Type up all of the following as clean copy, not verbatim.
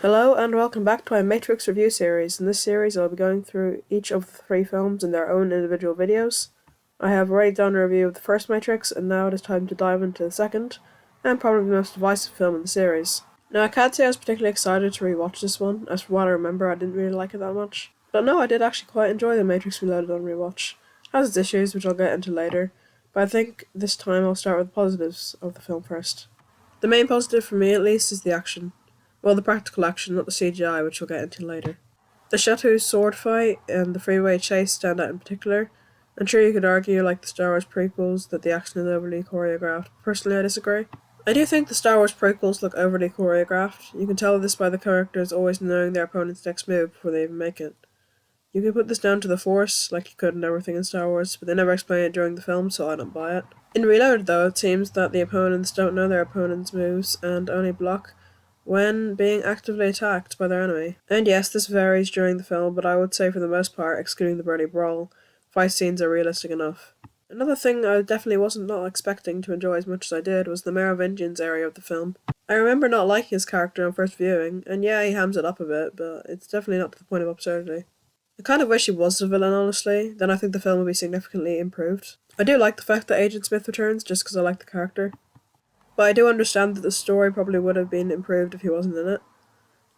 Hello and welcome back to my Matrix review series. In this series I'll be going through each of the three films in their own individual videos. I have already done a review of the first Matrix and now it is time to dive into the second, and probably the most divisive film in the series. Now I can't say I was particularly excited to rewatch this one, as from what I remember I didn't really like it that much. But no, I did actually quite enjoy The Matrix Reloaded on rewatch. It has its issues, which I'll get into later, but I think this time I'll start with the positives of the film first. The main positive for me at least is the action. Well, the practical action, not the CGI, which we'll get into later. The Chateau sword fight and the freeway chase stand out in particular. I'm sure you could argue, like the Star Wars prequels, that the action is overly choreographed. Personally, I disagree. I do think the Star Wars prequels look overly choreographed. You can tell this by the characters always knowing their opponent's next move before they even make it. You can put this down to the Force, like you could in everything in Star Wars, but they never explain it during the film, so I don't buy it. In Reloaded, though, it seems that the opponents don't know their opponent's moves and only block when being actively attacked by their enemy. And yes, this varies during the film, but I would say for the most part, excluding the Birdie Brawl, fight scenes are realistic enough. Another thing I definitely wasn't not expecting to enjoy as much as I did was the Merovingian's area of the film. I remember not liking his character on first viewing, and yeah, he hams it up a bit, but it's definitely not to the point of absurdity. I kind of wish he was the villain, honestly, then I think the film would be significantly improved. I do like the fact that Agent Smith returns, just because I like the character. But I do understand that the story probably would have been improved if he wasn't in it.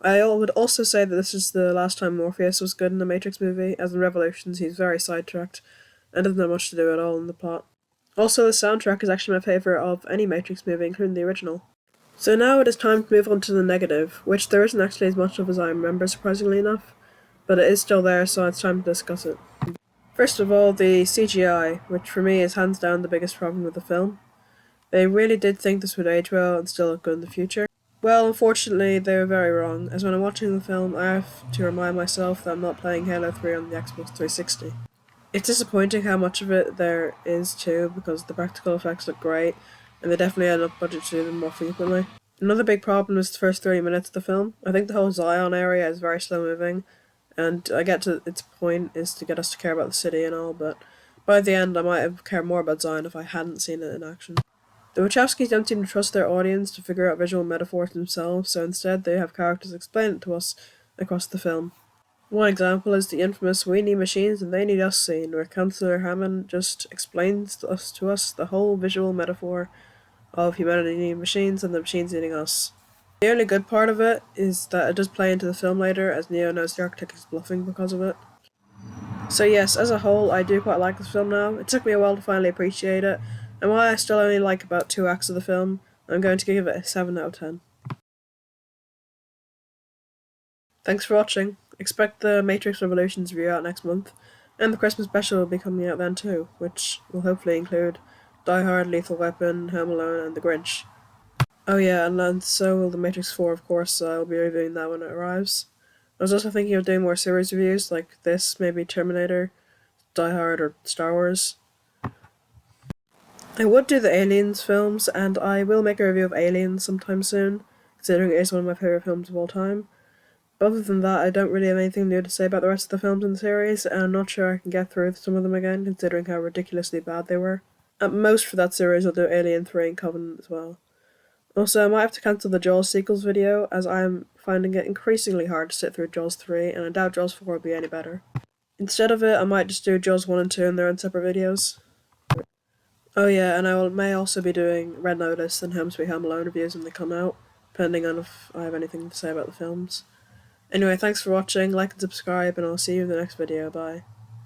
I would also say that this is the last time Morpheus was good in a Matrix movie, as in Revolutions he's very sidetracked, and doesn't have much to do at all in the plot. Also, the soundtrack is actually my favourite of any Matrix movie, including the original. So now it is time to move on to the negative, which there isn't actually as much of as I remember, surprisingly enough, but it is still there, so it's time to discuss it. First of all, the CGI, which for me is hands down the biggest problem with the film. They really did think this would age well and still look good in the future. Well, unfortunately, they were very wrong, as when I'm watching the film, I have to remind myself that I'm not playing Halo 3 on the Xbox 360. It's disappointing how much of it there is too, because the practical effects look great, and they definitely had enough budget to do them more frequently. Another big problem is the first 30 minutes of the film. I think the whole Zion area is very slow moving, and I get to its point is to get us to care about the city and all, but by the end I might have cared more about Zion if I hadn't seen it in action. The Wachowskis don't seem to trust their audience to figure out visual metaphors themselves, so instead they have characters explain it to us across the film. One example is the infamous "We need machines and they need us" scene, where Councillor Hammond just explains to us the whole visual metaphor of humanity needing machines and the machines needing us. The only good part of it is that it does play into the film later, as Neo knows the architect is bluffing because of it. So yes, as a whole, I do quite like this film now. It took me a while to finally appreciate it, and while I still only like about 2 acts of the film, I'm going to give it a 7 out of 10. Thanks for watching. Expect the Matrix Revolutions review out next month, and the Christmas special will be coming out then too, which will hopefully include Die Hard, Lethal Weapon, Home Alone, and The Grinch. Oh yeah, and then so will The Matrix 4, of course, so I'll be reviewing that when it arrives. I was also thinking of doing more series reviews, like this, maybe Terminator, Die Hard, or Star Wars. I would do the Aliens films, and I will make a review of Aliens sometime soon, considering it is one of my favourite films of all time. Other than that, I don't really have anything new to say about the rest of the films in the series, and I'm not sure I can get through some of them again, considering how ridiculously bad they were. At most for that series, I'll do Alien 3 and Covenant as well. Also, I might have to cancel the Jaws sequels video, as I am finding it increasingly hard to sit through Jaws 3, and I doubt Jaws 4 will be any better. Instead of it, I might just do Jaws 1 and 2 in their own separate videos. Oh yeah, and may also be doing Red Notice and Home Sweet Home Alone reviews when they come out, depending on if I have anything to say about the films. Anyway, thanks for watching, like and subscribe, and I'll see you in the next video, bye.